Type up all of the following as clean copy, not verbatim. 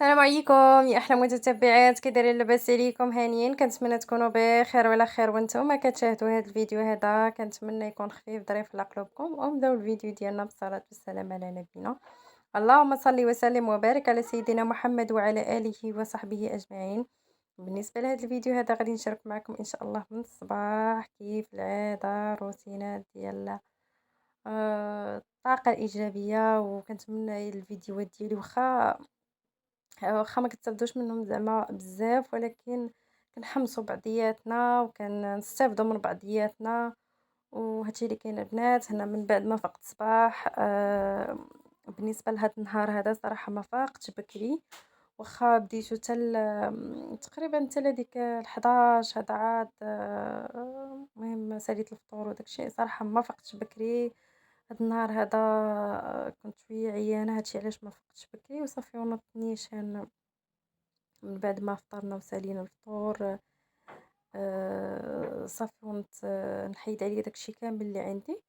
السلام عليكم يا احلى متتبعات، كي دايرين؟ لاباس عليكم؟ هانيين؟ كنتمنى تكونوا بخير وعلى خير وانتم كتشاهدوا هذا الفيديو. هذا كنتمنى يكون خفيف ظريف على قلوبكم، ونبداو الفيديو ديالنا بالصلاه والسلام على نبينا. اللهم صل وسلم وبارك على سيدنا محمد وعلى اله وصحبه اجمعين. بالنسبه لهذا الفيديو هذا غادي نشارك معكم ان شاء الله من الصباح كيف العاده روتينات ديال الطاقه الايجابيه. وكنتمنى الفيديوهات ديالي واخا ما كتستافدوش منهم زعما بزاف، ولكن كنحمسوا بعضياتنا وكنستافدوا من بعضياتنا. وهادشي اللي كاين البنات. هنا من بعد ما فقت الصباح بالنسبه لهاد النهار هذا صراحه ما فاقتش بكري، واخا بديتو تقريبا حتى لهاديك 11 هذا عاد المهم ساليت الفطور وداكشي. صراحه ما فقتش بكري هاد النهار هذا. كنت شويه عيانه، هادشي علاش ما فقتش بكري وصافي ونضت نيشان من بعد ما فطرنا وسالينا الفطور. صافي ونت نحيد عليا داكشي كامل اللي عندي.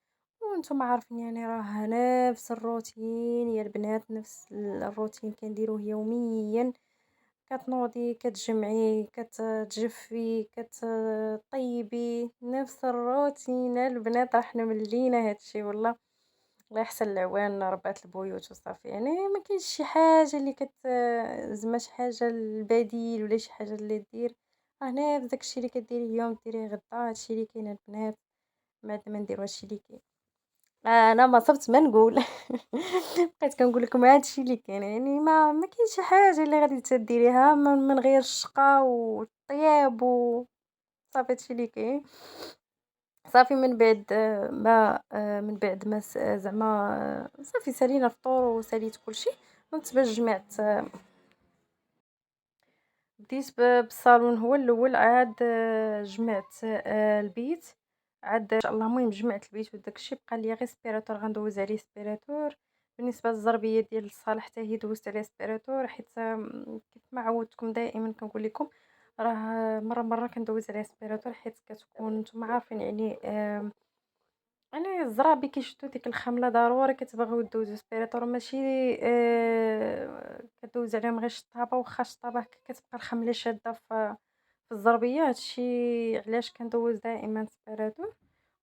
وانتم عارفين يعني راه نفس الروتين يا البنات، نفس الروتين كنديروه يوميا. كتنوضي كتجمعي كتجفي كتطيبي، نفس الروتين البنات. راه حنا ملينا هادشي والله. الله يحسن العوان ربات البيوت وصافي، يعني ما كاينش شي حاجه اللي زعما شي حاجه البديل ولا شي حاجه اللي دير. راه نفس داكشي اللي كديريه اليوم ديريه غدا، هادشي اللي كاين البنات. ما عندنا ما نديرو هادشي اللي كاين. انا ما صبت ما نقول بقيت كنقول لكم هادشي اللي كاين، يعني ما كاين شي حاجه اللي غادي تديريها من غير الشقا والطياب وصافي. هادشي اللي كاين. صافي من بعد من بعد ما زعما صافي سالينا الفطور وساليت كلشي. كنت باش جمعت بديت بالصالون هو الاول، عاد جمعت البيت. عاد ان شاء الله المهم جمعت البيت وداكشي. بقى لي غير سبيراتور غندوز عليه سبيراتور. بالنسبه للزربيه ديال الصالح حتى هي دوزت عليها سبيراتور، حيت كيف ما عودتكم دائما كنقول لكم راه مره كندوز عليها سبيراتور، حيت كتكون نتوما عارفين يعني انا الزرابي كيشدو ديك الخمله ضروري كتبغيو دوزو سبيراتور، ماشي كدوز عليهم غير الشطابه. واخا الشطابه كتبقى الخمله شاده في الزربيه. هادشي علاش كندوز دائما سبيراتور.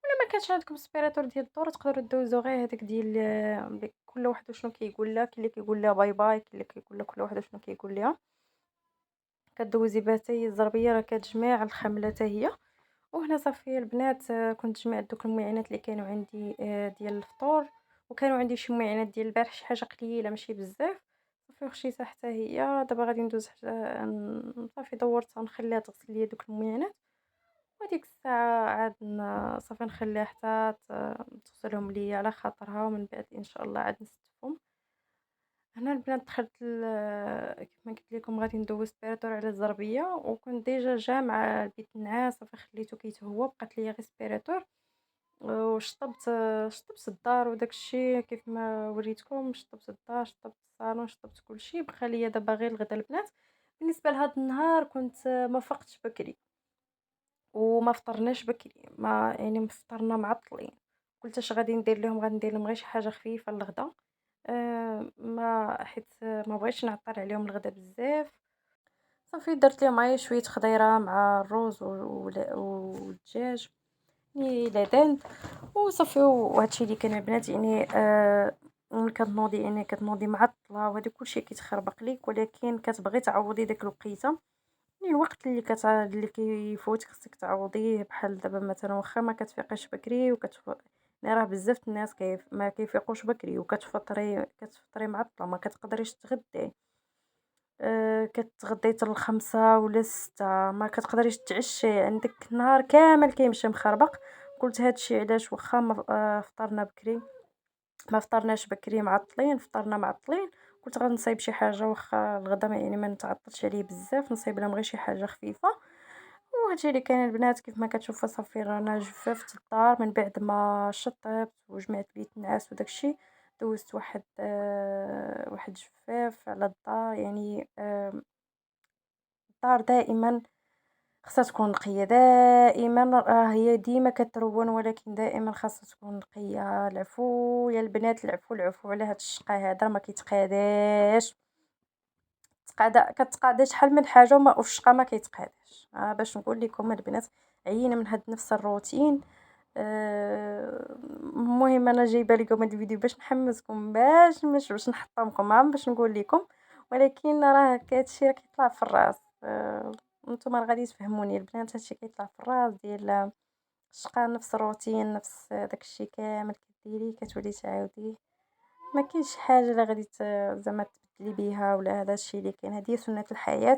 ولا ما كانش عندكم سبيراتور ديال الدور تقدروا دوزو غير هذاك ديال كل واحد وشنو كيقول لها. كاين اللي كيقول لها باي باي، كاين اللي كيقول لها كل واحد وشنو كيقول لها. كدوزي بها حتى هي الزربيه راه كتجمع الخمله حتى هي. وهنا صافي البنات كنت جمعت دوك المعينات اللي كانوا عندي ديال الفطور. وكانوا عندي شي معينات ديال البارح، شي حاجه قليله ماشي بزاف. صافي وخشيتها حتى هي. دابا غادي ندوز حتى صافي دورتها نخليها تغسل ليا دوك المعينات. وديك الساعه عاد صافي نخليها حتى تغسلهم ليا على خاطرها، ومن بعد ان شاء الله عاد نستفهم. هنا البنات دخلت كيف ما قلت لكم غادي ندوز سبيراتور على الزربيه، وكنت ديجا جامعه البيت النعاس صافي خليته كيتهوى. بقات ليا غير سبيراتور. وشطبت شطبت الدار وداك الشيء كيف ما وريتكم. شطبت الدار شطبت الصالون شطبت كلشي. بقى ليا دابا غير الغدا البنات. بالنسبه لهاد النهار كنت ما فقتش بكري وما فطرناش بكري، ما يعني فطرنا معطلين. قلت اش غادي ندير لهم؟ غادي ندير لهم غير شي حاجه خفيفه للغدا. ما حيت ما بغيتش نعطل عليهم الغدا بزاف. صافي درت لهم غير شويه خضيره مع الرز والدجاج يعني لادان. وصافي وهادشي اللي كان البنات يعني ملي كتنوضي يعني كتنوضي معطله وهذا كلشي كيتخربق ليك، ولكن كتبغي تعوضي داك الوقيته. يعني الوقت اللي كيفوت خصك تعوضيه. بحال دابا مثلا واخا ما كتفيقيش بكري يعني راه بزاف الناس ما كيفيقوش بكري كتفطري معطله ما كتقدريش تغدي. كتغدي حتى ل5 ولا 6 ما كتقدريش تعشي، عندك النهار كامل كيمشي مخربق. قلت هادشي علاش واخا فطرنا بكري ما فطرناش بكري معطلين فطرنا معطلين. قلت غنصايب شي حاجه واخا الغدا يعني ما نتعطلش عليه بزاف، نصايب لهم غير شي حاجه خفيفه. وهادشي اللي كاين البنات. كيف ما كتشوفوا صافي رانا جففت الدار من بعد ما شطبت وجمعت بيت النعاس وداكشي. دوزت واحد جفاف على الدار. يعني الدار دائما خاصها تكون نقيه. دائما راه هي ديما كترون، ولكن دائما خاصها تكون نقيه. العفو يا البنات، العفو على هاد الشقا هذا ما كيتقاداش. كتقادا شحال من حاجة والشقا ما كيتقاداش. باش نقول لكم البنات عيينا من هاد نفس الروتين. المهم انا جايبه لكم هاد الفيديو باش نحمسكم، باش نحطمكم، باش نقول لكم، ولكن راه هادشي راه كيطلع في الراس. نتوما راه غادي تفهموني البنات، هادشي كيطلع في الراس ديال الشقا، نفس الروتين، نفس داكشي كامل كديريه كتولي تعاوديه. ما كاينش حاجه اللي غادي زعما تبدلي بيها، ولا هذا الشيء اللي كاين، هذه سنه الحياه.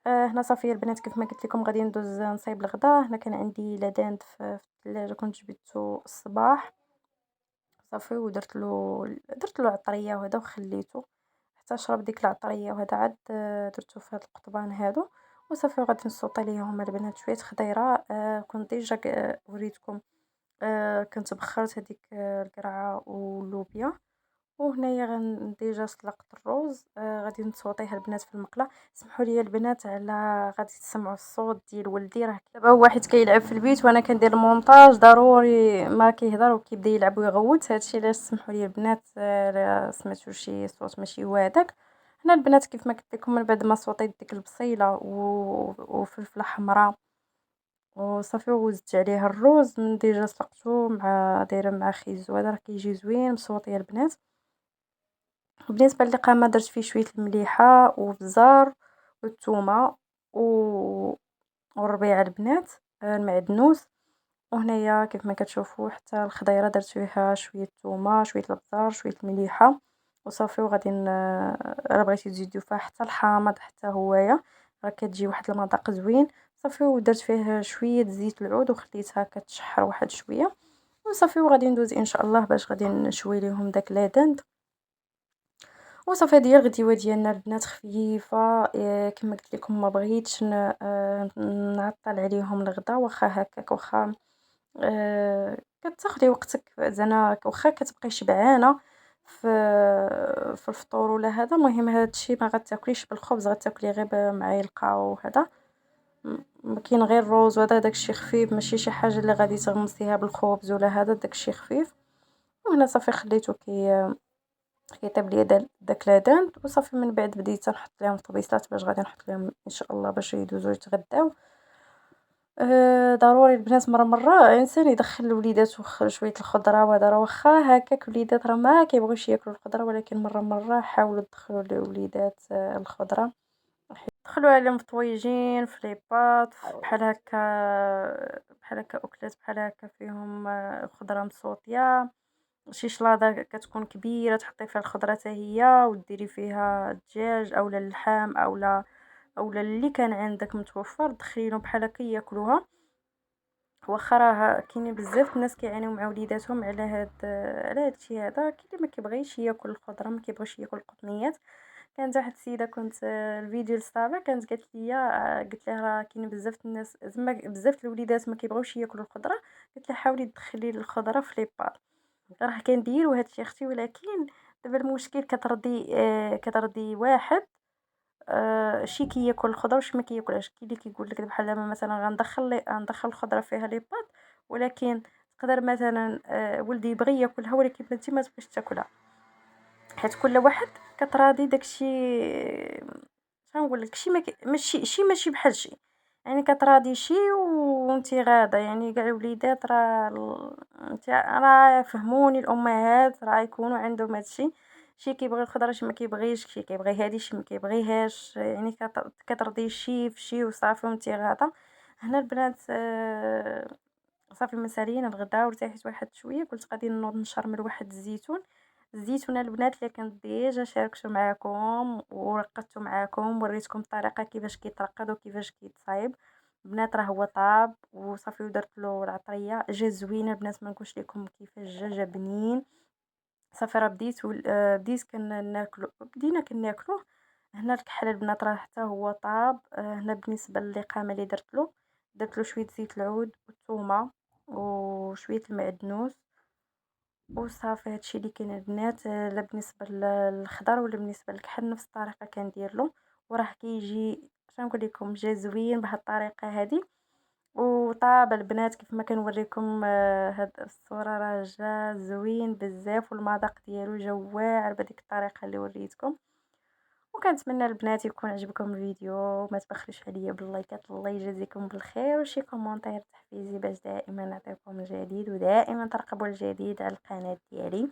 هنا صافي البنات كيف ما قلت لكم غادي ندوز نصايب الغدا. هنا كان عندي لدان في الثلاجه كنت جبدته الصباح صافي، درت له عطريه وهذا وخليته حتى شرب ديك العطريه وهذا، عاد درته في هاد القطبان هادو وصافي. وغادي نسوطي ليهم البنات شويه خضيره. كنت ديجا وريتكم. كنت بخرت هذيك القرعه واللوبيا، وهنايا ديجا سلقت الروز. غادي نسوطيه البنات في المقله. سمحوا لي البنات على غادي تسمعوا الصوت ديال ولدي، راه دابا هو واحد كيلعب في البيت وانا كندير المونتاج، ضروري ما كيهضر وكيبدا يلعب ويغوت. هادشي علاش سمحوا لي البنات لا سمعتوا شي صوت ماشي هو هذاك. هنا البنات كيف ما قلت لكم من بعد ما صوتيت ديك البصيله وفلفله حمراء وصافي وزدت عليها الروز من ديجا سلقته مع دايره مع خيزو، هذا راه كيجي زوين مصوطيه البنات. بالنسبه للقامه درت فيه شويه المليحه وبزار والثومه و... والربيعه البنات، المعدنوس. وهنايا كيف ما كتشوفوا حتى الخضيره درت فيها شويه الثومه شويه البزار شويه المليحه وصافي. وغادي راه بغيتي تزيدوا فيها حتى الحامض حتى هوايه، راه كتجي واحد المذاق زوين صافي. ودرت فيه شويه زيت العود وخليتها كتشحر واحد شويه وصافي. وغادي ندوز ان شاء الله باش غادي نشوي ليهم داك لادند وصافي. هذه هي الغديوه ديالنا البنات خفيفه. كما قلت لكم ما بغيتش نعطل عليهم الغدا، واخا هكاك واخا كتاخدي وقتك زعما واخا كتبقاي شبعانه في الفطور ولا هذا. المهم هذا الشيء ما غتاكليش بالخبز، غتاكلي غير بمعلقه وهذا. كاين غير الروز وهذا داكشي خفيف، ماشي شي حاجه اللي غادي تغمسيها بالخبز ولا هذا، داكشي خفيف. وهنا صافي خليته كيطيب ليا داك لادان وصافي. من بعد بديت نحط لهم الطبيصات باش غادي نحط لهم ان شاء الله باش يدوزو يتغداو. ضروري البنات مره الانسان يدخل لوليداتو شويه الخضره، وهذا راه واخا هكاك وليدات راه ما كيبغيوش ياكلوا الخضره، ولكن مره حاولوا تدخلوا للوليدات الخضره. دخلوا عليهم طويجين في لي باط بحال هكا، بحال هكا اكلات بحال هكا فيهم خضره مسوطيه. شي شلاضه كتكون كبيره تحطي فيها الخضره حتى هي وديري فيها الدجاج اولا اللحم اولا اللي كان عندك متوفر دخلي لهم بحال هكا ياكلوها. واخا راه كاينين بزاف الناس كيعانيو مع وليداتهم على هاد الشيء هذا. كاين اللي ما كيبغيش ياكل الخضره، ما كيبغيش ياكل القطنيات. كانت واحد السيده كنت الفيديو السابق كانت قالت لي قلت لها راه كاين بزاف الناس زعما بزاف الوليدات ما كيبغيوش ياكلوا الخضره، قلت لها حاولي تدخلي الخضره في لي بار. راه كنديروا هادشي اختي، ولكن دابا المشكل كترضي واحد شي كياكل الخضره وشي ما كياكلهاش. كاين اللي كيقول لك بحال دابا مثلا غندخل الخضره فيها لي باط، ولكن تقدر مثلا ولدي يبغي ياكلها ولكن بنتي ما تبغيش تاكلها، حيت كل واحد كتراضي داكشي. شنقول لك شي ماشي بحال شي، يعني كتراضي شي وانتي غاده. يعني كاع الوليدات راه انت راه فهموني الامهات راه يكونوا عندهم هادشي، شي كيبغي الخضره شي ما كيبغيش، شي كيبغي هادي شي ما كيبغيهاش. يعني كترضي شي في شي وصافي وانتي غاده. هنا البنات صافي من ساليين الغدا وارتحيت واحد شويه، قلت غادي نوض نشرمل واحد الزيتون. الزيتونه البنات اللي كنت ديجا شاركته معكم ورقدته معكم وريتكم الطريقه كيفاش كيترقد وكيفاش كيتصايب. البنات راه هو طاب وصافي ودرت له العطريه جا زوينه البنات، ما نقولش لكم كيفاش جا بنين. صافي راه بديت كناكلو بدينا كناكلوه. هنا الكحل البنات راه حتى هو طاب. هنا بالنسبه للقامه اللي درت له شويه زيت العود والثومه وشويه المعدنوس وصافي. هادشي اللي كاين البنات. لا بالنسبه للخضر ولا بالنسبه للكحل نفس الطريقه كندير له، وراه كيجي شنقول لكم جا زوين بهاد الطريقه هذه. وطاب البنات كيف ما كنوريكم هاد الصوره راه جا زوين بزاف والمذاق ديالو جا واعر بهذيك الطريقه اللي وريتكم. وكنتمنى البنات يكون عجبكم الفيديو، ما تبخلوش عليا باللايكات، الله يجازيكم بالخير، وشي كومونتير تحفيزي باش دائما نعطيكم الجديد، ودائما ترقبوا الجديد على القناة ديالي.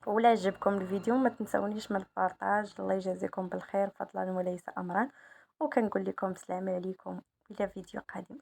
ولا عجبكم الفيديو ما تنسونيش من البارطاج، الله يجازيكم بالخير فضلا وليس امرا، وكنقول لكم السلام عليكم الى فيديو قادم.